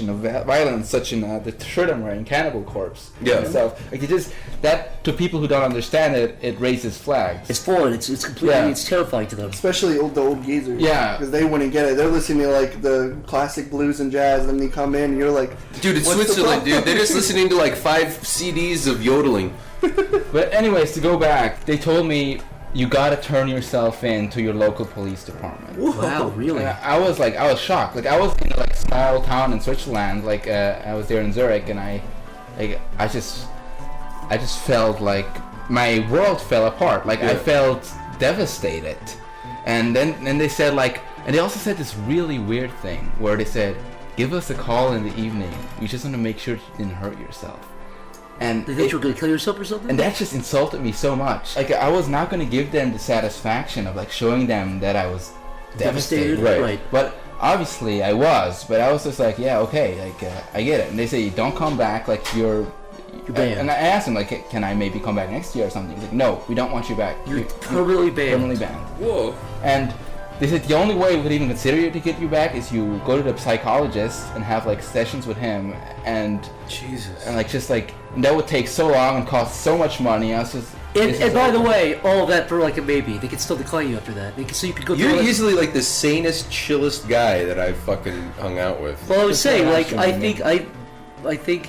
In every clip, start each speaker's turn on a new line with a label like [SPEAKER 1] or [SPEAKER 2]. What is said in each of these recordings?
[SPEAKER 1] of violence, such in the shirt I'm wearing, Cannibal Corpse.
[SPEAKER 2] Yeah.
[SPEAKER 1] So like that to people who don't understand it, it raises flags.
[SPEAKER 3] It's foreign. It's completely. It's terrifying to them.
[SPEAKER 4] Especially the old geezers.
[SPEAKER 1] Yeah.
[SPEAKER 4] Because they wouldn't get it. They're listening to like the classic blues and jazz, and they come in, and you're like,
[SPEAKER 2] dude, it's Switzerland, dude. They're just listening to like 5 CDs of yodeling.
[SPEAKER 1] But anyways, to go back, they told me you gotta turn yourself in to your local police department.
[SPEAKER 3] Wow, really?
[SPEAKER 1] And I was shocked. Like I was in like small town in Switzerland. Like I was there in Zurich, and I just felt like my world fell apart. Like I felt devastated. And then they said and they also said this really weird thing where they said, give us a call in the evening. We just want to make sure you didn't hurt yourself. And
[SPEAKER 3] you think you were going to kill yourself or something?
[SPEAKER 1] And that just insulted me so much. Like I was not going to give them the satisfaction of like showing them that I was devastated.
[SPEAKER 3] Right.
[SPEAKER 1] But obviously I was. But I was just like, yeah, okay, like I get it. And they say, don't come back, like you're banned. And I asked him, like, can I maybe come back next year or something? He's like, no, we don't want you back.
[SPEAKER 3] You're permanently banned.
[SPEAKER 1] Permanently banned.
[SPEAKER 2] Whoa.
[SPEAKER 1] And they said the only way we could even consider to get you back is you go to the psychologist and have like sessions with him, and
[SPEAKER 2] Jesus,
[SPEAKER 1] and like just like and that would take so long and cost so much money. I was just
[SPEAKER 3] and by the way, all of that for like a maybe. They could still decline you after that. So you could go.
[SPEAKER 2] You're easily like the sanest, chillest guy that I've fucking hung out with.
[SPEAKER 3] Well, I was saying, like, I think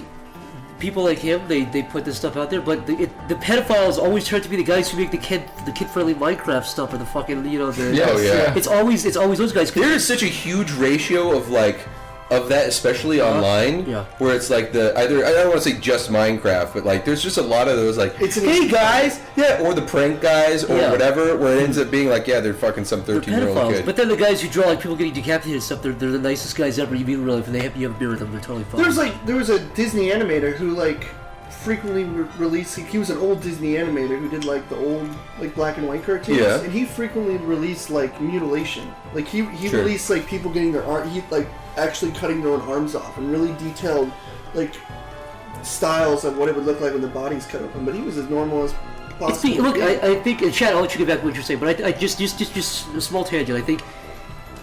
[SPEAKER 3] people like him, they put this stuff out there, but the pedophiles always turn to be the guys who make the kid friendly Minecraft stuff or the fucking It's always those guys.
[SPEAKER 2] There is such a huge ratio of that, especially online, where it's like I don't want to say just Minecraft, but like there's just a lot of those like, hey guys, or the prank guys or whatever, where it ends up being like, they're fucking some 13-year-old kid.
[SPEAKER 3] But then the guys who draw like people getting decapitated and stuff, they're the nicest guys ever. You mean in real life, and you have a beer with them, they're totally fine.
[SPEAKER 4] There was a Disney animator who like frequently released. He was an old Disney animator who did like the old like black and white cartoons, and he frequently released like mutilation. Like he released like people getting their arm, actually cutting their own arms off, and really detailed like styles of what it would look like when the body's cut open. But he was as normal as possible.
[SPEAKER 3] Look, I think, and Chad, I'll let you get back to what you're saying, but I just a small tangent. I think,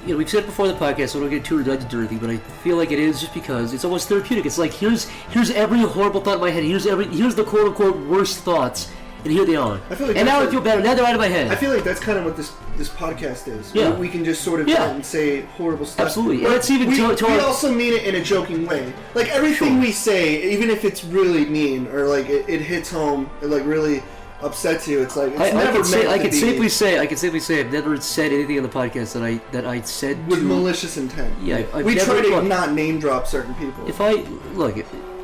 [SPEAKER 3] we've said it before the podcast, so I don't get too redundant or anything, but I feel like it is just because it's almost therapeutic. It's like here's every horrible thought in my head. Here's the quote unquote worst thoughts, and here they are. I feel like now I feel better. Now they're out of my head.
[SPEAKER 4] I feel like that's kind of what this podcast is.
[SPEAKER 3] Yeah.
[SPEAKER 4] We can just sort of vent and say horrible stuff.
[SPEAKER 3] Absolutely. And it's even
[SPEAKER 4] we also mean it in a joking way. Like everything we say, even if it's really mean or like it hits home, it like really upsets you. It's like I can safely say I've never said anything on the podcast that I said with malicious intent.
[SPEAKER 3] Yeah,
[SPEAKER 4] we try to not name drop certain people.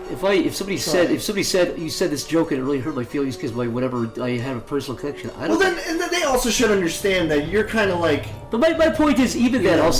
[SPEAKER 3] If somebody said you said this joke and it really hurt my feelings because I have a personal connection.
[SPEAKER 4] Then they also should understand that you're kind of like.
[SPEAKER 3] But my point is, even then, I'm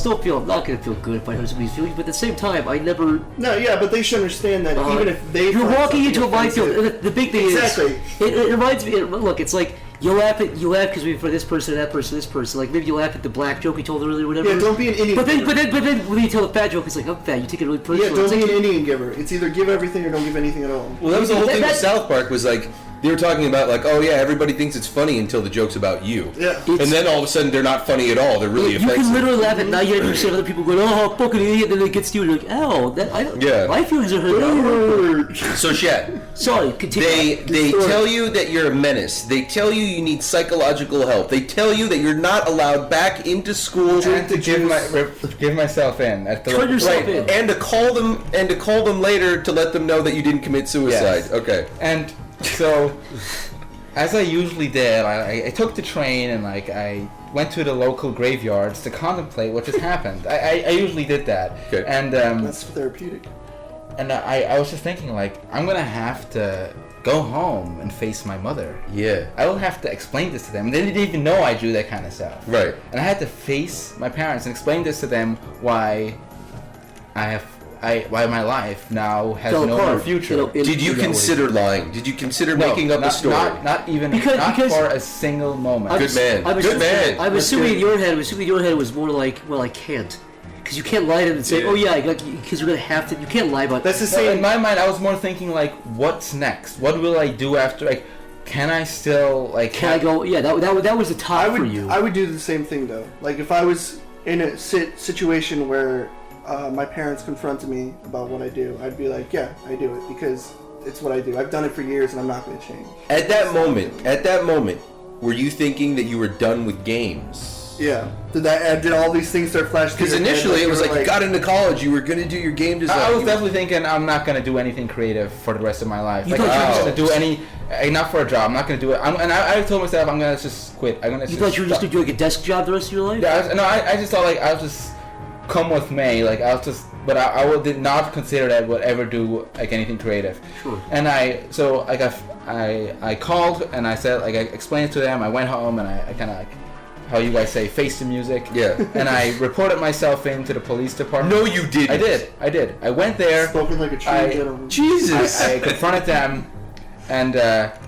[SPEAKER 3] not gonna feel good if I hurt somebody's feelings. But at the same time, I never.
[SPEAKER 4] No, yeah, but they should understand that even if you're
[SPEAKER 3] walking into a minefield. The big thing
[SPEAKER 4] is
[SPEAKER 3] it reminds me. Look, it's like. You laugh because we for this person, that person, this person. Like maybe you laugh at the black joke you told earlier, or whatever.
[SPEAKER 4] Yeah, don't be an Indian.
[SPEAKER 3] But then when you tell the fat joke, it's like I'm fat. You take it really personally.
[SPEAKER 4] Yeah, don't be an Indian giver. It's either give everything or don't give anything at all.
[SPEAKER 2] Well, that was the whole thing with South Park. Was like they were talking about like, oh yeah, everybody thinks it's funny until the joke's about you.
[SPEAKER 4] Yeah.
[SPEAKER 2] And then all of a sudden they're not funny at all. They're really offensive.
[SPEAKER 3] You can literally laugh at 90% of other people going, oh, fucking idiot, then it gets to you and you're like, ow, my feelings are hurt.
[SPEAKER 2] So Chad.
[SPEAKER 3] Sorry, continue.
[SPEAKER 2] They tell you that you're a menace. They tell you need psychological help. They tell you that you're not allowed back into school.
[SPEAKER 1] And to give myself in.
[SPEAKER 3] Turn yourself in.
[SPEAKER 2] And to call them later to let them know that you didn't commit suicide. Yes. Okay.
[SPEAKER 1] And so, as I usually did, I took the train and I went to the local graveyards to contemplate what just happened. I usually did that.
[SPEAKER 2] Okay.
[SPEAKER 1] And
[SPEAKER 4] that's therapeutic.
[SPEAKER 1] And I was just thinking I'm gonna have to go home and face my mother.
[SPEAKER 2] Yeah.
[SPEAKER 1] I will have to explain this to them. They didn't even know I do that kind of stuff.
[SPEAKER 2] Right.
[SPEAKER 1] And I had to face my parents and explain this to them why my life now has no more future.
[SPEAKER 2] Did you consider lying? Did you consider making up a story?
[SPEAKER 1] Not even for a single moment.
[SPEAKER 2] Good man.
[SPEAKER 3] I'm assuming in your head it was more like, well, I can't. Because you can't lie to them and say, oh yeah, because you're going to have to, you can't lie about
[SPEAKER 4] That's the same.
[SPEAKER 1] In my mind, I was more thinking what's next? What will I do after, can I still,
[SPEAKER 3] Can I go, yeah, that was the top for you.
[SPEAKER 4] I would do the same thing though. Like if I was in a situation where my parents confronted me about what I do, I'd be like, yeah, I do it because it's what I do. I've done it for years and I'm not going to change.
[SPEAKER 2] At that moment, were you thinking that you were done with games?
[SPEAKER 4] Yeah. Did all these things start flashing?
[SPEAKER 2] Because initially it was like you got into college, you were going to do your game design.
[SPEAKER 1] I was definitely thinking I'm not going to do anything creative for the rest of my life. Like, I'm not going to do not for a job. I'm not going to do it. I told myself I'm going to just quit.
[SPEAKER 3] You thought you were just going to do like a desk job the rest of your life?
[SPEAKER 1] Yeah, I just thought like I'll just come with me. Like I'll just, but I did not consider that I would ever do like anything creative.
[SPEAKER 3] Sure.
[SPEAKER 1] And I called and I said, like, I explained to them. I went home and I kind of like, how you guys say, face the music.
[SPEAKER 2] Yeah.
[SPEAKER 1] And I reported myself into the police department.
[SPEAKER 2] No, you didn't.
[SPEAKER 1] I did. I went there.
[SPEAKER 4] Spoken like a true gentleman.
[SPEAKER 2] Jesus.
[SPEAKER 1] I confronted them, and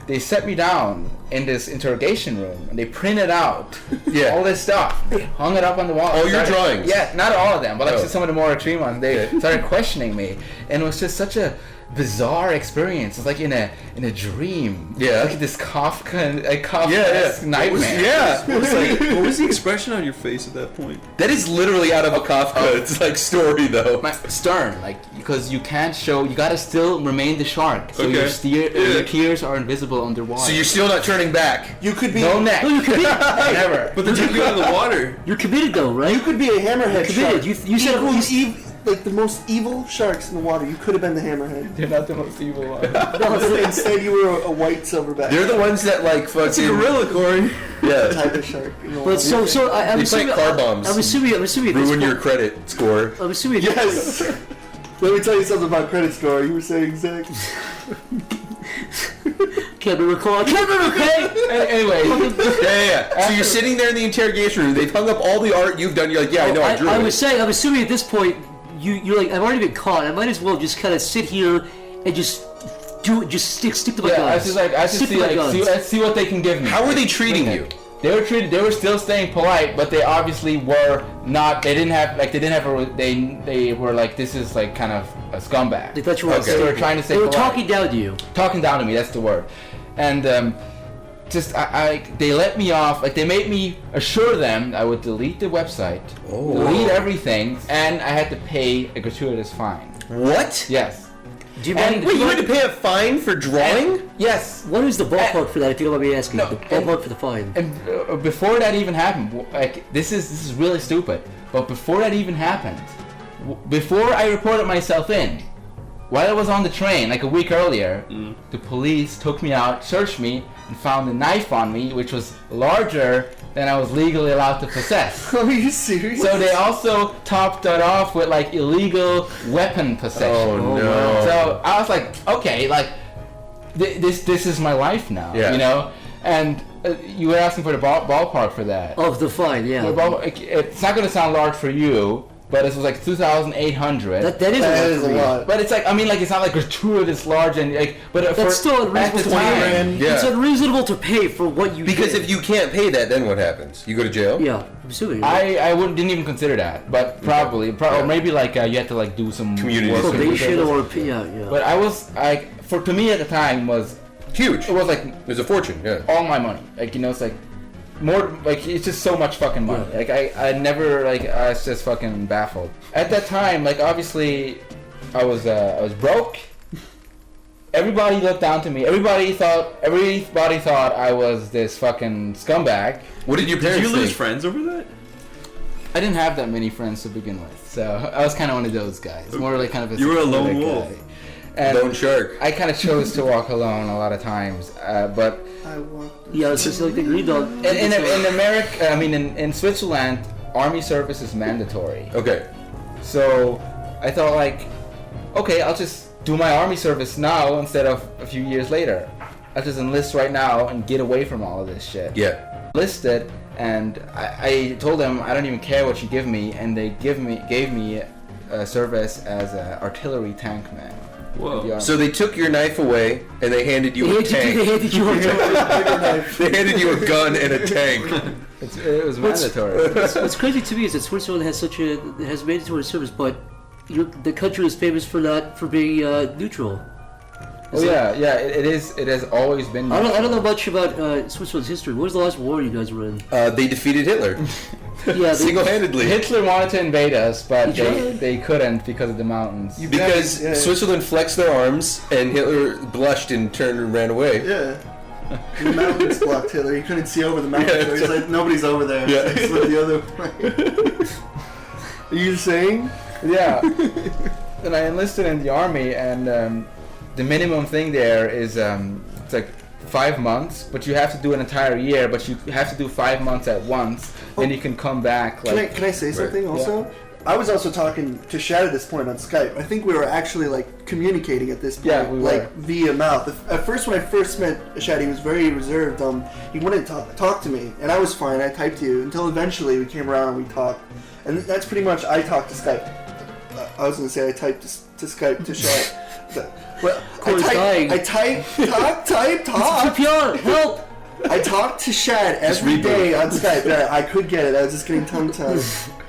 [SPEAKER 1] they set me down in this interrogation room, and they printed out all this stuff. They hung it up on the wall.
[SPEAKER 2] All your drawings?
[SPEAKER 1] Yeah, not all of them, but like some of the more extreme ones. They started questioning me, and it was just such a bizarre experience. It's like in a dream.
[SPEAKER 2] Yeah.
[SPEAKER 1] Like this Kafkaesque nightmare.
[SPEAKER 5] What was the expression on your face at that point?
[SPEAKER 2] That is literally out of a Kafka. It's like story though.
[SPEAKER 1] Stern, like, because you can't show. You gotta still remain the shark. So your tears are invisible underwater.
[SPEAKER 2] So you're still not turning back.
[SPEAKER 4] You could be
[SPEAKER 1] no neck.
[SPEAKER 3] No, you could be.
[SPEAKER 1] Never.
[SPEAKER 5] But then you get out of the water.
[SPEAKER 3] You're committed though, right?
[SPEAKER 4] You could be a hammerhead shark.
[SPEAKER 3] You said
[SPEAKER 4] like the most evil sharks in the water. You could have been the hammerhead.
[SPEAKER 1] They're not the most evil ones.
[SPEAKER 4] Instead, you were a white silverback.
[SPEAKER 2] They're the ones that like fucking.
[SPEAKER 5] It's a gorilla, Corey.
[SPEAKER 2] Yeah.
[SPEAKER 4] Type of shark.
[SPEAKER 3] But so I'm
[SPEAKER 2] They
[SPEAKER 3] assuming
[SPEAKER 2] plant car bombs.
[SPEAKER 3] I'm assuming
[SPEAKER 2] Ruin your credit score.
[SPEAKER 3] I'm assuming
[SPEAKER 4] Yes. Let me tell you something about credit score. You were saying, Zach.
[SPEAKER 3] Can't recall.
[SPEAKER 1] Anyway.
[SPEAKER 2] Yeah. So you're sitting there in the interrogation room. They've hung up all the art you've done. You're like, I know, I drew it.
[SPEAKER 3] I'm assuming at this point you're like, I've already been caught. I might as well just kind of sit here and just do it. Just stick to my guns.
[SPEAKER 1] I just see what they can give me.
[SPEAKER 2] How were they treating you?
[SPEAKER 1] They were still staying polite, but they obviously were not. They were like, this is like kind of a scumbag.
[SPEAKER 3] They thought you were
[SPEAKER 1] They were trying to say.
[SPEAKER 3] They were talking down to you.
[SPEAKER 1] Talking down to me. That's the word. And they let me off. Like, they made me assure them I would delete the website, delete everything, and I had to pay a gratuitous fine.
[SPEAKER 2] What?
[SPEAKER 1] Yes.
[SPEAKER 2] You had to pay a fine for drawing?
[SPEAKER 1] Yes.
[SPEAKER 3] What is the ballpark for that, if you don't mind me asking? The ballpark for the fine.
[SPEAKER 1] And before that even happened, like, this is really stupid, but before that even happened, before I reported myself in, while I was on the train, like a week earlier, the police took me out, searched me, and found a knife on me, which was larger than I was legally allowed to possess.
[SPEAKER 4] Are you serious?
[SPEAKER 1] So they also topped that off with like illegal weapon possession.
[SPEAKER 2] Oh no!
[SPEAKER 1] So I was like, okay, like this is my life now, you know. And you were asking for the ballpark for that.
[SPEAKER 3] Of the fine, yeah.
[SPEAKER 1] It's not going to sound large for you. But it was like 2,800.
[SPEAKER 3] That is a lot.
[SPEAKER 1] But it's like, I mean, like, it's not like gratuitous large and like, but
[SPEAKER 3] that's still unreasonable. It's unreasonable to pay for what you.
[SPEAKER 2] Because
[SPEAKER 3] did.
[SPEAKER 2] if you can't pay that, then what happens? You go to jail?
[SPEAKER 3] Yeah, I'm assuming.
[SPEAKER 1] I didn't even consider that, but probably, or maybe like you had to like do some
[SPEAKER 2] community
[SPEAKER 3] probation or yeah.
[SPEAKER 1] But I was like, to me at the time was
[SPEAKER 2] huge.
[SPEAKER 1] It was like
[SPEAKER 2] there's a fortune. Yeah.
[SPEAKER 1] All my money, like, you know, it's like. More like, it's just so much fucking money. Like I never, like, I was just fucking baffled. At that time, like, obviously I was broke. Everybody looked down to me. Everybody thought I was this fucking scumbag.
[SPEAKER 2] What did your parents
[SPEAKER 5] think? Did you lose
[SPEAKER 2] think?
[SPEAKER 5] friends over that?
[SPEAKER 1] I didn't have that many friends to begin with, so I was kind of one of those guys. More like kind of a.
[SPEAKER 5] You were a lone wolf.
[SPEAKER 2] Lone shark.
[SPEAKER 1] I kind of chose to walk alone a lot of times, but.
[SPEAKER 3] Yeah, it's just like the green dog.
[SPEAKER 1] In America, I mean, in Switzerland, army service is mandatory.
[SPEAKER 2] Okay.
[SPEAKER 1] So I thought, like, okay, I'll just do my army service now instead of a few years later. I'll just enlist right now and get away from all of this shit.
[SPEAKER 2] Yeah.
[SPEAKER 1] Enlisted, and I told them I don't even care what you give me, and they gave me a service as an artillery tank man.
[SPEAKER 5] Whoa.
[SPEAKER 2] So they took your knife away and they handed you a tank.
[SPEAKER 3] They handed you a knife.
[SPEAKER 2] They handed you a gun and a tank.
[SPEAKER 1] It was mandatory.
[SPEAKER 3] What's crazy to me is that Switzerland has has mandatory service, but the country is famous for being neutral.
[SPEAKER 1] It is. It has always been.
[SPEAKER 3] I don't know much about Switzerland's history. What was the last war you guys were in?
[SPEAKER 2] They defeated Hitler.
[SPEAKER 3] Yeah,
[SPEAKER 2] single-handedly.
[SPEAKER 1] Hitler wanted to invade us, but they couldn't because of the mountains.
[SPEAKER 2] Because Switzerland flexed their arms, and Hitler blushed and turned and ran away.
[SPEAKER 4] Yeah. The mountains blocked Hitler. He couldn't see over the mountains. So he's like, nobody's over there.
[SPEAKER 2] Yeah.
[SPEAKER 4] So he's the other way. Are you saying?
[SPEAKER 1] Yeah. And I enlisted in the army, and the minimum thing there is it's like 5 months, but you have to do an entire year, but you have to do 5 months at once, then you can come back. Like,
[SPEAKER 4] can I say something also? Yeah. I was also talking to Shad at this point on Skype. I think we were actually like communicating at this point,
[SPEAKER 1] yeah, we
[SPEAKER 4] like via mouth. At first, when I first met Shad, he was very reserved. He wouldn't talk to me, and I was fine. I typed to you until eventually we came around and we talked, and that's pretty much I talked to Skype. I was gonna say I typed to Skype to Shad. Well, I type, talk.
[SPEAKER 3] CPR, help!
[SPEAKER 4] I talked to Shad every day on Skype. Yeah, I could get it. I was just getting tongue-tied.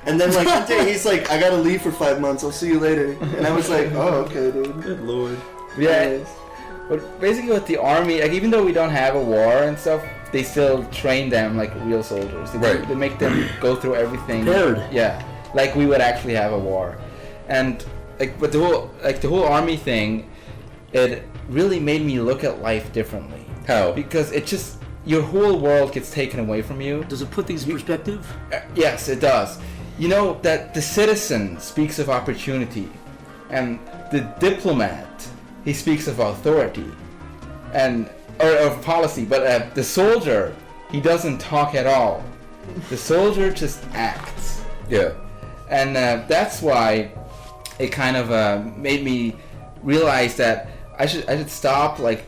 [SPEAKER 4] And then, like, one day, he's like, I gotta leave for 5 months. I'll see you later. And I was like, oh, okay, dude.
[SPEAKER 5] Good lord.
[SPEAKER 1] Yeah. Anyways. But basically with the army, like, even though we don't have a war and stuff, they still train them like real soldiers. They make them go through everything.
[SPEAKER 3] Prepared.
[SPEAKER 1] Yeah. Like we would actually have a war. And, like, but the whole army thing, it really made me look at life differently.
[SPEAKER 2] How?
[SPEAKER 1] Because it just, your whole world gets taken away from you.
[SPEAKER 3] Does it put things in perspective?
[SPEAKER 1] Yes, it does. You know that the citizen speaks of opportunity, and the diplomat, he speaks of authority, or of policy. But the soldier, he doesn't talk at all. The soldier just acts.
[SPEAKER 2] Yeah.
[SPEAKER 1] And that's why it kind of made me realize that I should stop trying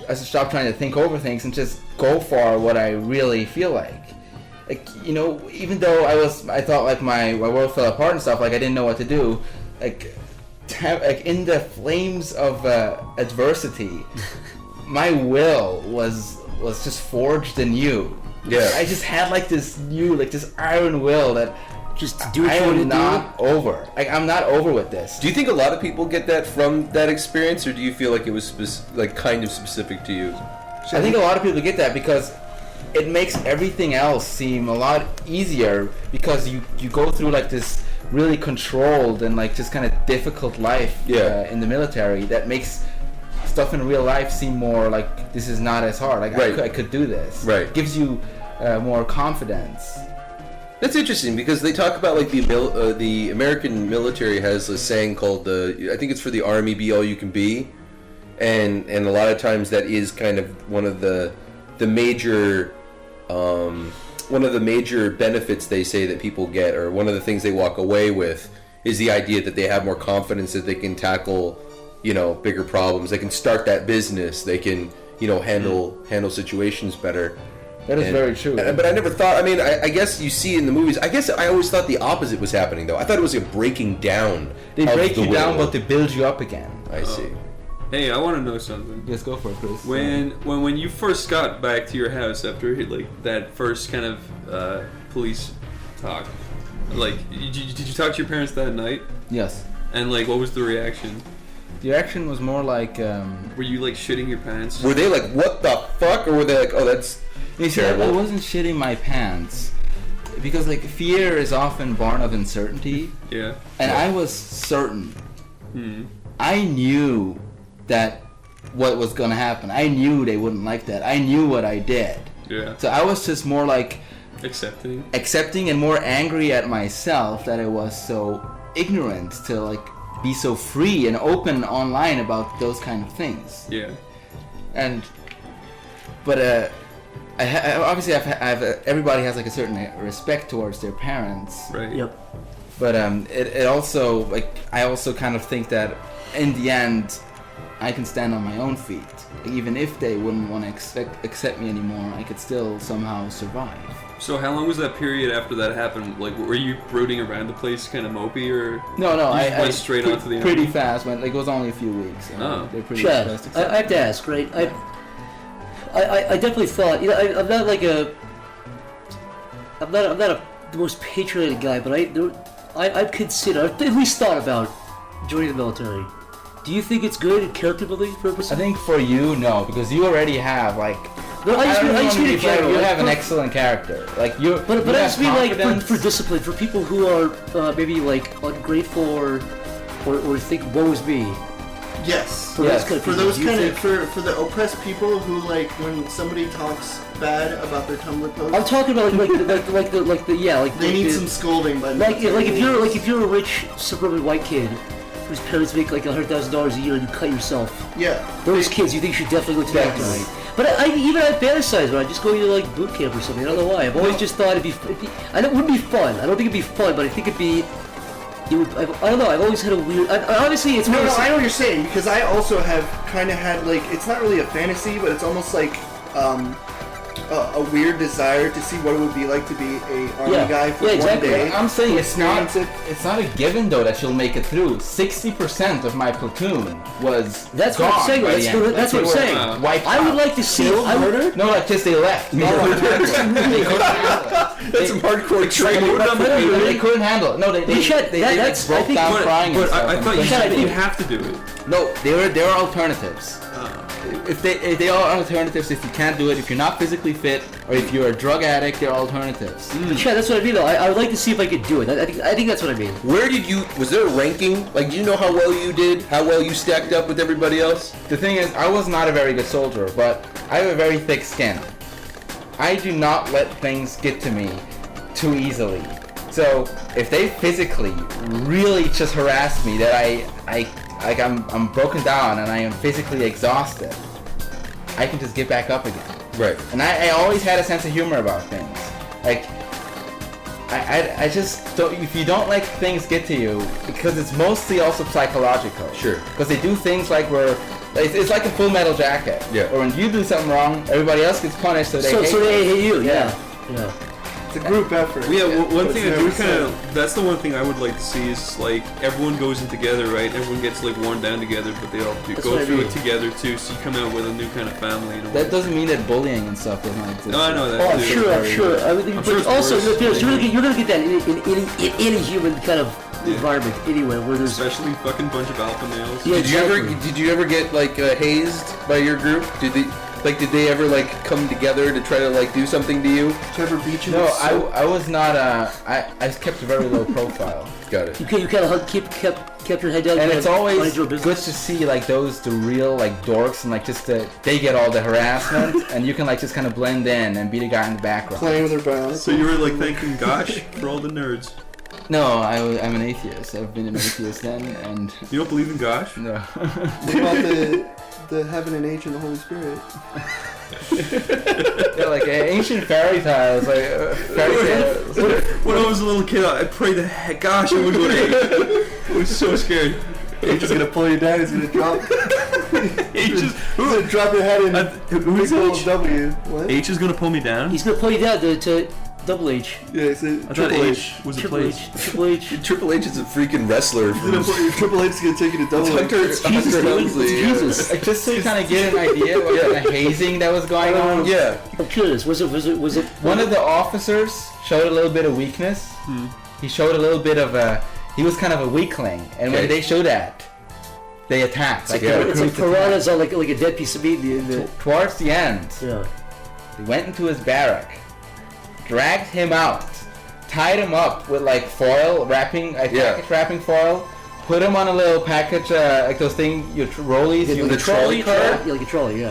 [SPEAKER 1] to think over things and just go for what I really feel like. Like, you know, even though I thought like my world fell apart and stuff, like I didn't know what to do, like in the flames of adversity, my will was just forged anew.
[SPEAKER 2] Yeah.
[SPEAKER 1] I just had like this iron will that
[SPEAKER 3] just do what you want to do.
[SPEAKER 1] Not over. Like, I'm not over with this.
[SPEAKER 2] Do you think a lot of people get that from that experience, or do you feel like it was kind of specific to you?
[SPEAKER 1] I think a lot of people get that because it makes everything else seem a lot easier, because you go through like this really controlled and like just kind of difficult life in the military that makes stuff in real life seem more like this is not as hard. Like I could do this.
[SPEAKER 2] Right.
[SPEAKER 1] Gives you more confidence.
[SPEAKER 2] That's interesting because they talk about like the American military has a saying called I think it's for the Army, be all you can be, and a lot of times that is kind of one of the major benefits they say that people get, or one of the things they walk away with, is the idea that they have more confidence that they can tackle, you know, bigger problems. They can start that business. They can, you know, handle situations better.
[SPEAKER 1] That is very true.
[SPEAKER 2] But I never thought, I mean, I guess you see in the movies, I guess I always thought the opposite was happening, though. I thought it was a breaking down.
[SPEAKER 1] They break you down, but they build you up again.
[SPEAKER 2] I see.
[SPEAKER 5] Hey, I want to know something.
[SPEAKER 1] Yes, go for it, Chris.
[SPEAKER 5] When you first got back to your house after like that first kind of police talk, like did you talk to your parents that night?
[SPEAKER 1] Yes.
[SPEAKER 5] And like, what was the reaction?
[SPEAKER 1] The reaction was more like.
[SPEAKER 5] Were you like shitting your pants?
[SPEAKER 2] Were they like, what the fuck, or were they like, oh, that's terrible?
[SPEAKER 1] I wasn't shitting my pants, because like fear is often born of uncertainty.
[SPEAKER 5] Yeah.
[SPEAKER 1] And I was certain. I knew that what was gonna happen. I knew they wouldn't like that. I knew what I did.
[SPEAKER 5] Yeah.
[SPEAKER 1] So I was just more like accepting and more angry at myself that I was so ignorant to like be so free and open online about those kind of things.
[SPEAKER 5] Yeah.
[SPEAKER 1] But obviously everybody has like a certain respect towards their parents.
[SPEAKER 5] Right.
[SPEAKER 3] Yep.
[SPEAKER 1] But it also, like, I also kind of think that in the end I can stand on my own feet. Even if they wouldn't want to accept me anymore, I could still somehow survive.
[SPEAKER 5] So how long was that period after that happened? Like, were you brooding around the place kind of mopey, or
[SPEAKER 1] no?
[SPEAKER 5] I went straight onto the
[SPEAKER 1] pretty
[SPEAKER 5] army?
[SPEAKER 1] fast. Like, it was only a few weeks.
[SPEAKER 5] Oh,
[SPEAKER 1] they're pretty
[SPEAKER 3] Chad,
[SPEAKER 1] fast.
[SPEAKER 3] I have to ask, right? I definitely thought, you know, I'm not like I'm not the most patriotic guy, but I've considered, I've at least thought about joining the military. Do you think it's good character building purposes?
[SPEAKER 1] I think for you, no, because you already have like
[SPEAKER 3] No, I just mean in general.
[SPEAKER 1] You have an excellent character. Like you.
[SPEAKER 3] But I just mean like for discipline, for people who are maybe like ungrateful or think woe is me.
[SPEAKER 4] Yes.
[SPEAKER 3] For
[SPEAKER 4] the oppressed people who like when somebody talks bad about their Tumblr post.
[SPEAKER 3] I'm talking about
[SPEAKER 4] they need some scolding by
[SPEAKER 3] if you're a rich suburban white kid whose parents make like $100,000 a year and you cut yourself.
[SPEAKER 4] Yeah.
[SPEAKER 3] Those kids, you think should definitely go to that guy. But I fantasize when I just go to like boot camp or something. I don't know why. I've always just thought it wouldn't be fun. I don't think it'd be fun, but I think it'd be. I don't know. I've always had a weird. Honestly, it's
[SPEAKER 4] no. I know what you're saying because I also have kind of had like it's not really a fantasy, but it's almost like a weird desire to see what it would be like to be a army guy for one day.
[SPEAKER 1] I'm saying it's not a given though that you'll make it through. 60% of my platoon was
[SPEAKER 3] That's
[SPEAKER 1] gone
[SPEAKER 3] what I'm saying.
[SPEAKER 1] That's
[SPEAKER 3] what I'm saying. I would like to see.
[SPEAKER 1] No, like just they left. They couldn't handle it.
[SPEAKER 2] That's some hardcore training.
[SPEAKER 1] They couldn't handle it. No, they broke down crying.
[SPEAKER 5] But I thought you said you have to do it.
[SPEAKER 1] No, there are alternatives. If they are alternatives, if you can't do it, if you're not physically fit, or if you're a drug addict, there are alternatives.
[SPEAKER 3] Yeah, that's what I mean though. I would like to see if I could do it. I think that's what I mean.
[SPEAKER 2] Was there a ranking? Like, do you know how well you did? How well you stacked up with everybody else?
[SPEAKER 1] The thing is, I was not a very good soldier, but I have a very thick skin. I do not let things get to me too easily. So, if they physically really just harass me, that I'm broken down and I am physically exhausted, I can just get back up again.
[SPEAKER 2] Right.
[SPEAKER 1] And I always had a sense of humor about things. Like, I just don't, if you don't let things get to you, because it's mostly also psychological.
[SPEAKER 2] Sure.
[SPEAKER 1] Because they do things like it's like a Full Metal Jacket.
[SPEAKER 2] Yeah.
[SPEAKER 1] Or when you do something wrong, everybody else gets punished, so they
[SPEAKER 3] hate you. Yeah.
[SPEAKER 4] It's a group effort.
[SPEAKER 5] Yeah, one thing I do that's the one thing I would like to see is like everyone goes in together, right? Everyone gets like worn down together, but they all go through it together too, so you come out with a new kind of family.
[SPEAKER 1] That doesn't mean that bullying and stuff does not exist.
[SPEAKER 5] No, I know that.
[SPEAKER 3] Oh, I'm sure. But also, you're gonna get that in any human kind of environment anywhere where there's
[SPEAKER 5] especially fucking bunch of alpha males.
[SPEAKER 3] Yeah,
[SPEAKER 2] Did you ever get like hazed by your group? Did they ever like come together to try to like do something to you?
[SPEAKER 4] Did you ever beat you?
[SPEAKER 1] No, I was not. I kept a very low profile.
[SPEAKER 2] Got it.
[SPEAKER 3] You kind of kept your head down.
[SPEAKER 1] And it's always good to see like the real like dorks and like just they get all the harassment and you can like just kind of blend in and be the guy in the background.
[SPEAKER 4] Playing with their bounds.
[SPEAKER 5] So you were like thanking Gosh for all the nerds.
[SPEAKER 1] No, I'm an atheist. I've been an atheist then, and
[SPEAKER 5] you don't believe in Gosh?
[SPEAKER 1] No.
[SPEAKER 4] What about the heaven and H and the Holy Spirit?
[SPEAKER 1] Yeah, like ancient fairy tales, like fairy tales.
[SPEAKER 5] When I was a little kid, I prayed the heck gosh I would go to H. I was so scared.
[SPEAKER 4] H is gonna pull you down. He's gonna drop. He's gonna drop your head in.
[SPEAKER 5] Who's H?
[SPEAKER 4] W. What?
[SPEAKER 5] H is gonna pull me down.
[SPEAKER 3] He's gonna pull you down to Double H.
[SPEAKER 4] Yeah, he said
[SPEAKER 5] Triple H was a place.
[SPEAKER 3] Triple H.
[SPEAKER 2] Triple H is a freaking wrestler.
[SPEAKER 4] Triple H is gonna take you to Double H.
[SPEAKER 3] Jesus.
[SPEAKER 1] Just so you kind of get an idea what kind of hazing that was going on.
[SPEAKER 2] Yeah.
[SPEAKER 3] I'm curious. Was it?
[SPEAKER 1] One of the officers showed a little bit of weakness. He showed a little bit of he was kind of a weakling, and when they showed that, they attacked.
[SPEAKER 3] It's like piranhas on like a dead piece of meat.
[SPEAKER 1] Towards the end, they went into his barrack, dragged him out, tied him up with like foil wrapping, package wrapping foil, put him on a little package, like those things, your rollies,
[SPEAKER 2] the trolley car,
[SPEAKER 3] like a trolley,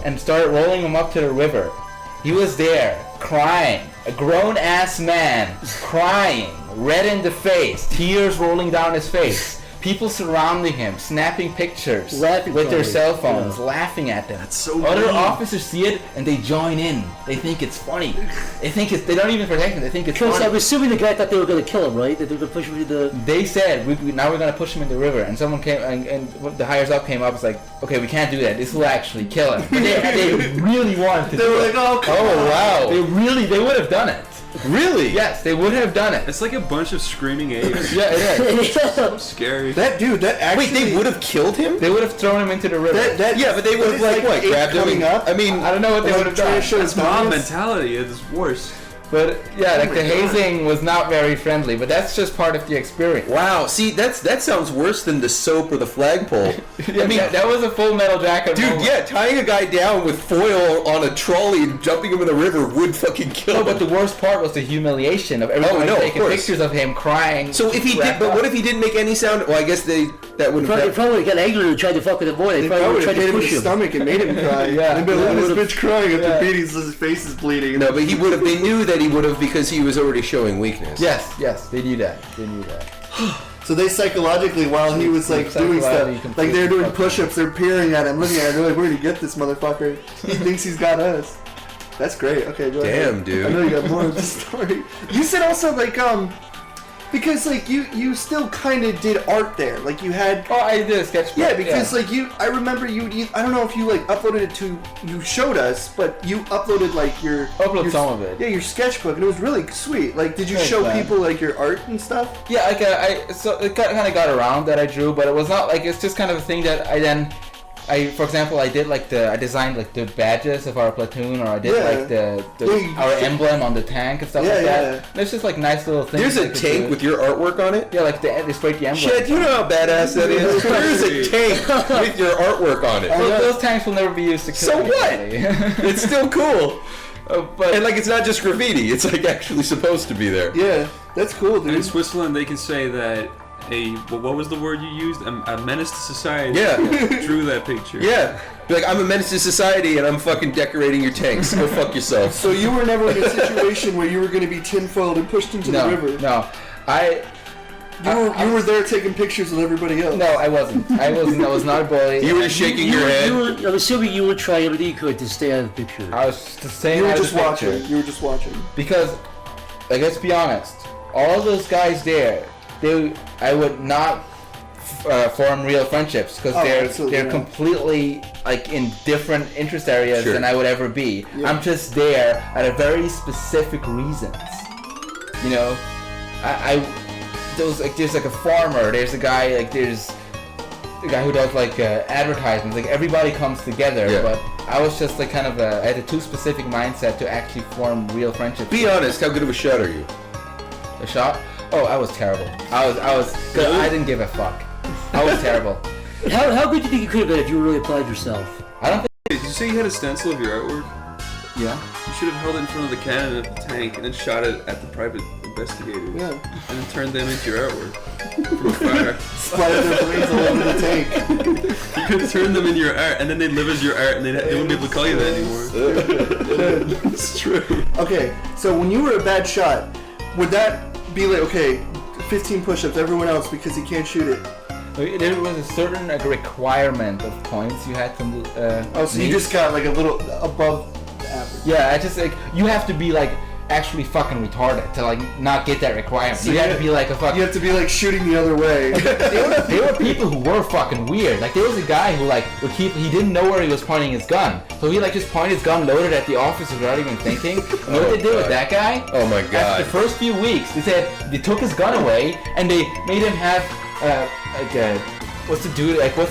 [SPEAKER 1] and started rolling him up to the river. He was there, crying, a grown-ass man, crying, red in the face, tears rolling down his face. People surrounding him, snapping pictures with their cell phones, laughing at them.
[SPEAKER 5] That's so
[SPEAKER 1] Other
[SPEAKER 5] mean.
[SPEAKER 1] officers see it and they join in. They think it's funny. They don't even protect him. They think it's
[SPEAKER 3] Because
[SPEAKER 1] funny.
[SPEAKER 3] I'm assuming the guy thought they were going to kill him, right? That they were going to push him into the...
[SPEAKER 1] They said, now we're going to push him in the river. And someone came, and the higher up came up, was like, okay, we can't do that. This will actually kill him. But they really wanted to do it.
[SPEAKER 4] They were like, oh, come on.
[SPEAKER 1] Wow. They would have done it.
[SPEAKER 2] Really?
[SPEAKER 1] Yes, they would have done it.
[SPEAKER 5] It's like a bunch of screaming apes.
[SPEAKER 1] Yeah, it is.
[SPEAKER 5] So scary.
[SPEAKER 4] That dude, that actually...
[SPEAKER 2] Wait, they would have killed him?
[SPEAKER 1] They would have thrown him into the river.
[SPEAKER 2] Yeah, but they would have, like what, grabbed him?
[SPEAKER 4] Up?
[SPEAKER 2] I mean,
[SPEAKER 1] I don't know what they would have done.
[SPEAKER 5] That's mob mentality. It's worse.
[SPEAKER 1] But yeah, like the hazing was not very friendly, but that's just part of the experience.
[SPEAKER 2] Wow, see, that sounds worse than the soap or the flagpole.
[SPEAKER 1] I mean, that was a Full Metal Jacket
[SPEAKER 2] dude,
[SPEAKER 1] moment.
[SPEAKER 2] yeah, tying a guy down with foil on a trolley and jumping him in the river would fucking kill him.
[SPEAKER 1] But the worst part was the humiliation of everyone taking pictures of him crying.
[SPEAKER 2] So if he did, but what if he didn't make any sound? Well, I guess that would
[SPEAKER 3] have probably got angry and tried to fuck with the boy. They probably tried to push him.
[SPEAKER 4] Stomach and made him cry.
[SPEAKER 1] Yeah,
[SPEAKER 4] they'd be like, this bitch crying after beating, his face is bleeding.
[SPEAKER 2] No, but he would have. They knew that he would have because he was already showing weakness.
[SPEAKER 1] Yes, they knew that.
[SPEAKER 4] So they psychologically, while he was like doing stuff, like they're doing push-ups, they're peering at him, looking at him, they're like, "We're gonna get this motherfucker. He thinks he's got us." That's great. Okay, go ahead.
[SPEAKER 2] Damn, dude.
[SPEAKER 4] I know you got more of the story. You said also like because like you still kind of did art there, like you had.
[SPEAKER 1] Oh, I did a sketchbook.
[SPEAKER 4] Yeah, because like I remember you. I don't know if you like uploaded it to. You showed us, but you uploaded like your.
[SPEAKER 1] Some of it.
[SPEAKER 4] Yeah, your sketchbook, and it was really sweet. Like, did you show people like your art and stuff?
[SPEAKER 1] Yeah, like so it kind of got around that I drew, but it was not like it's just kind of a thing that for example, I designed like the badges of our platoon, or I did like our emblem on the tank and stuff like that. And it's just like nice little things.
[SPEAKER 2] There's a tank with your artwork on it?
[SPEAKER 1] Yeah, like they sprayed the emblem.
[SPEAKER 2] Shit, you know how badass that is? There's a tank with your artwork on it.
[SPEAKER 1] Well, those tanks will never be used to kill anybody.
[SPEAKER 2] What? It's still cool. And like it's not just graffiti, it's like actually supposed to be there.
[SPEAKER 4] Yeah, that's cool, dude.
[SPEAKER 5] And in Switzerland, they can say that what was the word you used? A menace to society.
[SPEAKER 2] Yeah.
[SPEAKER 5] Drew that picture.
[SPEAKER 2] Yeah. Be like, I'm a menace to society and I'm fucking decorating your tanks. Go fuck yourself.
[SPEAKER 4] So you were never in a situation where you were going to be tinfoiled and pushed into the river?
[SPEAKER 1] No.
[SPEAKER 4] You were there taking pictures with everybody else.
[SPEAKER 1] No, I wasn't. I was not a bully.
[SPEAKER 2] You were shaking your head.
[SPEAKER 3] I'm assuming you would try everything you could to stay out of the picture.
[SPEAKER 1] I was just saying.
[SPEAKER 4] You were just watching. You were just watching.
[SPEAKER 1] Because, like, let's be honest. All those guys there, I would not form real friendships because they're completely like in different interest areas than I would ever be. Yeah. I'm just there at a very specific reasons. You know, there's like a farmer. There's a guy there's a guy who does like advertisements. Like everybody comes together, but I was just like I had a too specific mindset to actually form real friendships.
[SPEAKER 2] Be honest, how good of a shot are you?
[SPEAKER 1] A shot? Oh, I was terrible. I didn't give a fuck. I was terrible.
[SPEAKER 3] How good do you think you could have been if you really applied yourself?
[SPEAKER 1] I don't think.
[SPEAKER 5] Did you say you had a stencil of your artwork?
[SPEAKER 1] Yeah.
[SPEAKER 5] You should have held it in front of the cannon of the tank and then shot it at the private investigators.
[SPEAKER 4] Yeah.
[SPEAKER 5] And then turned them into your artwork. From afar.
[SPEAKER 4] Splattered their brains all over the tank.
[SPEAKER 5] You could have turned them into your art, and then they'd live as your art, and they wouldn't be able to call you that anymore.
[SPEAKER 4] It's true. Okay, so when you were a bad shot, would that be like, okay, 15 push-ups, everyone else, because he can't shoot it?
[SPEAKER 1] There was a certain requirement of points you had to
[SPEAKER 4] so you just got like a little above the average.
[SPEAKER 1] Yeah, I just you have to be like actually fucking retarded to like not get that requirement. So you have to be like a fucking.
[SPEAKER 4] You have to be like shooting the other way.
[SPEAKER 1] There were people who were fucking weird. Like there was a guy who he didn't know where he was pointing his gun, so he just pointed his gun, loaded at the officer without even thinking. And what they did with that guy?
[SPEAKER 2] Oh my god!
[SPEAKER 1] After the first few weeks, they took his gun away and they made him have what's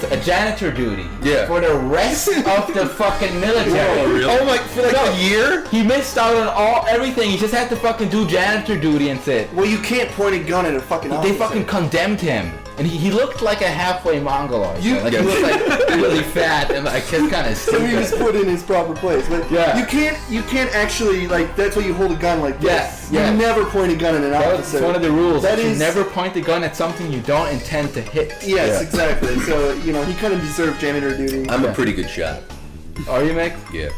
[SPEAKER 1] a janitor duty?
[SPEAKER 2] Yeah.
[SPEAKER 1] For the rest of the fucking military.
[SPEAKER 5] Whoa, really?
[SPEAKER 2] Oh my! For like a year?
[SPEAKER 1] He missed out on everything. He just had to fucking do janitor duty and sit.
[SPEAKER 4] Well, you can't point a gun at a fucking officer.
[SPEAKER 1] They fucking condemned him. And he looked like a halfway Mongoloid. He looked like really fat and like just kind of stupid.
[SPEAKER 4] So he was put in his proper place. But you can't actually that's why you hold a gun like this.
[SPEAKER 1] Yes.
[SPEAKER 4] You never point a gun at an officer.
[SPEAKER 1] That's one of the rules.
[SPEAKER 4] That
[SPEAKER 1] you
[SPEAKER 4] is
[SPEAKER 1] never point the gun at something you don't intend to hit.
[SPEAKER 4] Yes, exactly. So he kind of deserved janitor duty.
[SPEAKER 2] I'm a pretty good shot.
[SPEAKER 1] Are you, Mick?
[SPEAKER 2] Yeah.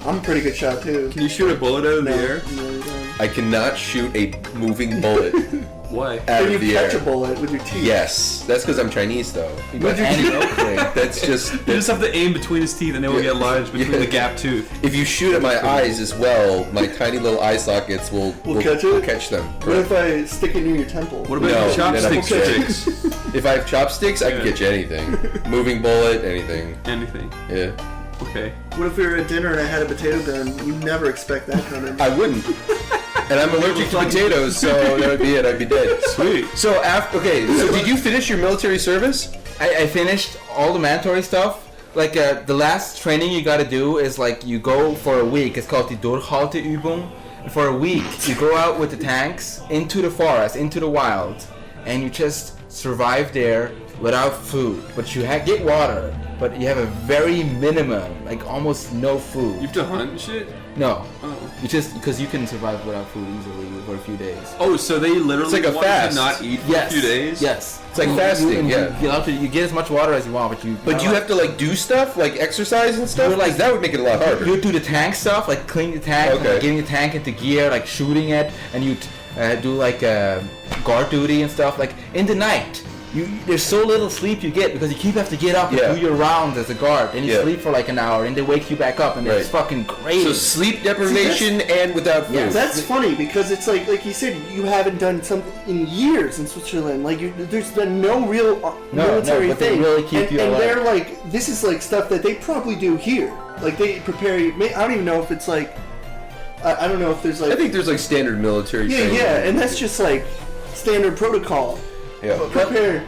[SPEAKER 4] I'm a pretty good shot too.
[SPEAKER 5] Can you shoot a bullet out of the air?
[SPEAKER 4] No,
[SPEAKER 2] I cannot shoot a moving bullet.
[SPEAKER 5] Why?
[SPEAKER 2] Out
[SPEAKER 4] Can
[SPEAKER 2] of
[SPEAKER 4] you
[SPEAKER 2] the
[SPEAKER 4] catch
[SPEAKER 2] air.
[SPEAKER 4] a bullet with your teeth?
[SPEAKER 2] Yes, that's because I'm Chinese though. That's just.
[SPEAKER 5] You just have to aim between his teeth and they will get lodged between the gap tooth.
[SPEAKER 2] If you shoot at my eyes as well, my tiny little eye sockets will catch them.
[SPEAKER 4] What if I stick it near your temple?
[SPEAKER 5] What about chopsticks?
[SPEAKER 2] If I have chopsticks, I can catch anything. Moving bullet, anything.
[SPEAKER 5] Anything.
[SPEAKER 2] Yeah.
[SPEAKER 5] Okay.
[SPEAKER 4] What if we were at dinner and I had a potato gun? You never expect that coming.
[SPEAKER 2] I wouldn't. And I'm allergic to potatoes, so that would be it. I'd be dead.
[SPEAKER 5] Sweet.
[SPEAKER 2] So so did you finish your military service?
[SPEAKER 1] I finished all the mandatory stuff. Like the last training you gotta do is like you go for a week. It's called the Durchhalteübung. For a week, you go out with the tanks into the forest, into the wild, and you just survive there without food. But you get water, but you have a very minimum, like almost no food.
[SPEAKER 5] You have to hunt and shit?
[SPEAKER 1] No.
[SPEAKER 5] Oh.
[SPEAKER 1] You just because you can survive without food easily for a few days.
[SPEAKER 5] Oh, so they literally
[SPEAKER 2] it's like a
[SPEAKER 5] want
[SPEAKER 2] fast.
[SPEAKER 5] you to not eat for a few days?
[SPEAKER 1] Yes.
[SPEAKER 2] It's like fasting.
[SPEAKER 1] You get as much water as you want, but
[SPEAKER 2] you have to like do stuff like exercise and stuff. Like that would make it a lot harder.
[SPEAKER 1] You do the tank stuff, like clean the tank,
[SPEAKER 2] okay.
[SPEAKER 1] Like getting the tank into gear, like shooting it, and you do like guard duty and stuff. Like in the night, there's so little sleep you get because you have to get up and do your rounds as a guard, and you sleep for like an hour, and they wake you back up, and it's fucking crazy.
[SPEAKER 2] So sleep deprivation and without food.
[SPEAKER 4] Yeah, that's funny because it's like you said, you haven't done something in years in Switzerland. Like there's been no real military
[SPEAKER 1] but
[SPEAKER 4] thing,
[SPEAKER 1] they really keep you
[SPEAKER 4] and
[SPEAKER 1] alive.
[SPEAKER 4] they're like, this is like stuff that they probably do here. Like they prepare you. I don't even know if it's like, I don't know if there's like.
[SPEAKER 2] I think there's like standard military training.
[SPEAKER 4] Yeah, and that's just like standard protocol.
[SPEAKER 2] Yeah.
[SPEAKER 4] Prepare.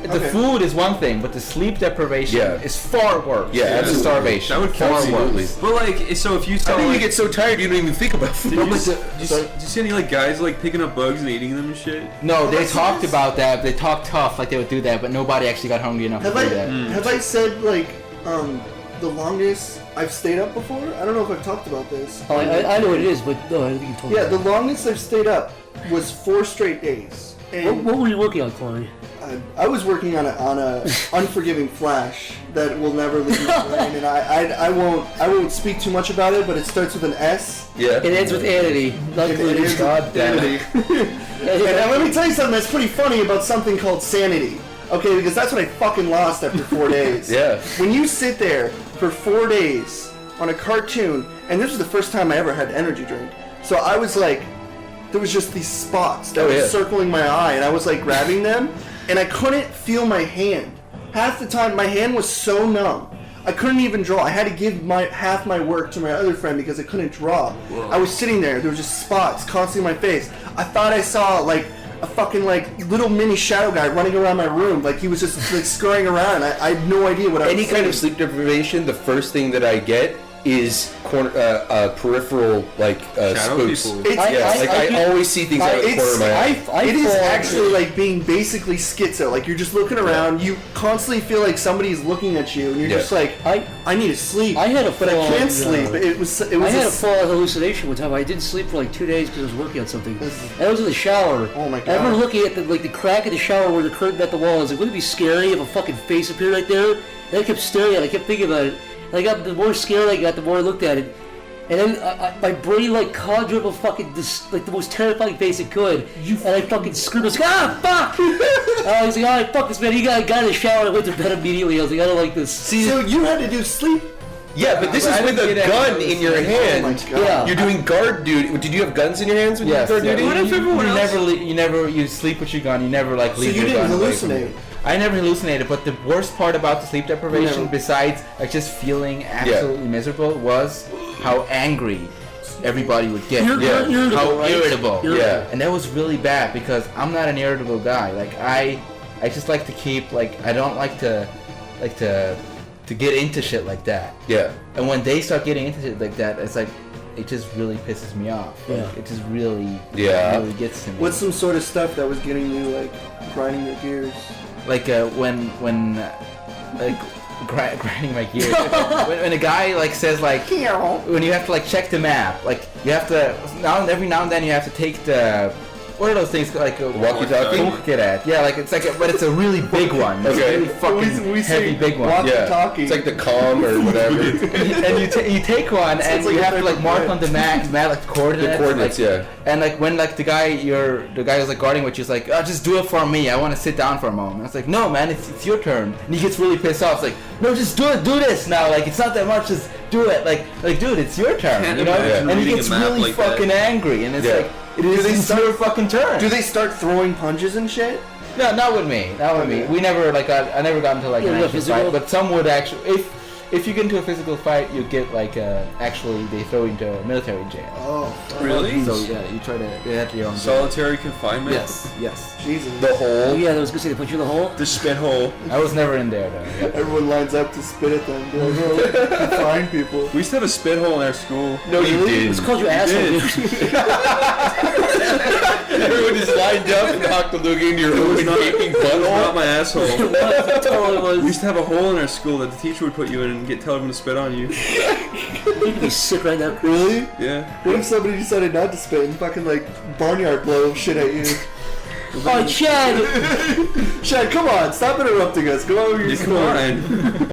[SPEAKER 1] The food is one thing, but the sleep deprivation is far worse.
[SPEAKER 2] Yeah,
[SPEAKER 1] than the starvation.
[SPEAKER 5] That would kill you. But like, so if you saw,
[SPEAKER 2] I think you get so tired you don't even think about food.
[SPEAKER 5] Did you see any like guys like picking up bugs and eating them and shit?
[SPEAKER 1] No, they talked about that. They talked tough, like they would do that, but nobody actually got hungry enough to do that.
[SPEAKER 4] Have I said like the longest I've stayed up before? I don't know if I've talked about this.
[SPEAKER 3] Oh, I know what it is, but no, I don't think you told me.
[SPEAKER 4] Yeah, the longest I've stayed up was 4 straight days. And
[SPEAKER 3] What were you working on, Corey?
[SPEAKER 4] I was working on a unforgiving flash that will never leave my brain, and I won't speak too much about it, but it starts with an S.
[SPEAKER 2] Yeah.
[SPEAKER 3] It ends with Anity. Not
[SPEAKER 4] It ends with
[SPEAKER 1] God damn it.
[SPEAKER 4] And let me tell you something that's pretty funny about something called sanity. Okay, because that's what I fucking lost after 4 days.
[SPEAKER 2] Yeah.
[SPEAKER 4] When you sit there for 4 days on a cartoon, and this was the first time I ever had energy drink, so I was like, there was just these spots that were circling my eye, and I was like grabbing them, and I couldn't feel my hand. Half the time, my hand was so numb. I couldn't even draw. I had to give half my work to my other friend because I couldn't draw. Whoa. I was sitting there. There were just spots constantly in my face. I thought I saw like a fucking like little mini shadow guy running around my room. Like he was just like scurrying around. I had no idea what I was
[SPEAKER 2] Any
[SPEAKER 4] saying.
[SPEAKER 2] kind of sleep deprivation, the first thing that I get is peripheral like spooks. I always see things out of the corner of my eye.
[SPEAKER 4] It is actually like being basically schizo. Like you're just looking around, you constantly feel like somebody's looking at you, and you're just like, I need to sleep.
[SPEAKER 3] I had a
[SPEAKER 4] but I can't sleep. It was.
[SPEAKER 3] I had a full hallucination one time. I didn't sleep for like 2 days because I was working on something. And I was in the shower.
[SPEAKER 4] Oh my god!
[SPEAKER 3] I remember looking at the crack of the shower where the curtain met the wall. I was like, wouldn't it be scary if a fucking face appeared right there? And I kept staring at it. I kept thinking about it. And the more scared I got, the more I looked at it. And then my brain like conjured up a fucking the most terrifying face it could. And I fucking screamed. I was like, ah, fuck! I was like, alright, fuck this, man. He got in the shower and I went to bed immediately. I was like, I don't like this.
[SPEAKER 4] So you had to do sleep.
[SPEAKER 2] Yeah, but this is with a gun in your hand.
[SPEAKER 4] Oh my god!
[SPEAKER 2] You're doing guard duty. Did you have guns in your hands when you did guard duty?
[SPEAKER 5] What if everyone else?
[SPEAKER 1] You sleep with your gun. You never like leave
[SPEAKER 4] So you
[SPEAKER 1] your gun
[SPEAKER 4] didn't
[SPEAKER 1] away from
[SPEAKER 4] hallucinate?
[SPEAKER 1] you. I never hallucinated, but the worst part about the sleep deprivation, besides like just feeling absolutely miserable, was how angry everybody would get.
[SPEAKER 3] Irritable,
[SPEAKER 1] how
[SPEAKER 3] right?
[SPEAKER 1] irritable.
[SPEAKER 2] Yeah.
[SPEAKER 1] And that was really bad because I'm not an irritable guy. Like I just like to keep I don't like to get into shit like that.
[SPEAKER 2] Yeah.
[SPEAKER 1] And when they start getting into shit like that, it's like it just really pisses me off. Like, it just really gets to me.
[SPEAKER 4] What's some sort of stuff that was getting you like grinding your gears?
[SPEAKER 1] Like when grinding my gears. when a guy like says like when you have to like check the map, like you have to every now and then you have to take the what are those things like a
[SPEAKER 2] walkie-talkie?
[SPEAKER 1] Yeah, like it's but it's a really big one. It's a really fucking heavy big one.
[SPEAKER 4] Walkie-talkie.
[SPEAKER 2] It's like the comm or whatever.
[SPEAKER 1] and you take one and you have to like mark on the map like coordinates.
[SPEAKER 2] The coordinates,
[SPEAKER 1] And like when like the guy who's like guarding with you is like, oh, just do it for me. I want to sit down for a moment. I was like, no, man, it's your turn. And he gets really pissed off. It's like, no, just do this now. Like it's not that much. Just do it. Like dude, it's your turn. You know? And he gets really fucking angry. And it's like. It's your fucking turn.
[SPEAKER 4] Do they start throwing punches and shit?
[SPEAKER 1] No, not with me. We never I never got into like an actual fight. But some would actually. if you get into a physical fight, you get like actually they throw you into a military jail.
[SPEAKER 4] Oh,
[SPEAKER 5] really?
[SPEAKER 1] So yeah, you try to get your own jail.
[SPEAKER 5] Solitary confinement.
[SPEAKER 1] Yes.
[SPEAKER 4] Jesus.
[SPEAKER 2] The hole.
[SPEAKER 3] Yeah, I was gonna say they put you in the hole.
[SPEAKER 5] The spit hole.
[SPEAKER 1] I was never in there though. Yeah.
[SPEAKER 4] Everyone lines up to spit at them. They're like, oh, find people.
[SPEAKER 5] We used to have a spit hole in our school.
[SPEAKER 2] No, you didn't.
[SPEAKER 3] It's called your asshole.
[SPEAKER 2] Everyone just lined up and knocked a look into your own gaping
[SPEAKER 5] Not
[SPEAKER 2] butthole.
[SPEAKER 5] my asshole.
[SPEAKER 3] That's all it was.
[SPEAKER 5] We used to have a hole in our school that the teacher would put you in and tell everyone to spit on you.
[SPEAKER 3] You'd be sick right now.
[SPEAKER 4] Really?
[SPEAKER 5] Yeah.
[SPEAKER 4] What if somebody decided not to spit and fucking like barnyard blow shit at you?
[SPEAKER 3] Oh, Chad!
[SPEAKER 4] Chad, come on, stop interrupting us. Go on with your
[SPEAKER 5] Yeah,
[SPEAKER 4] story.
[SPEAKER 5] come on.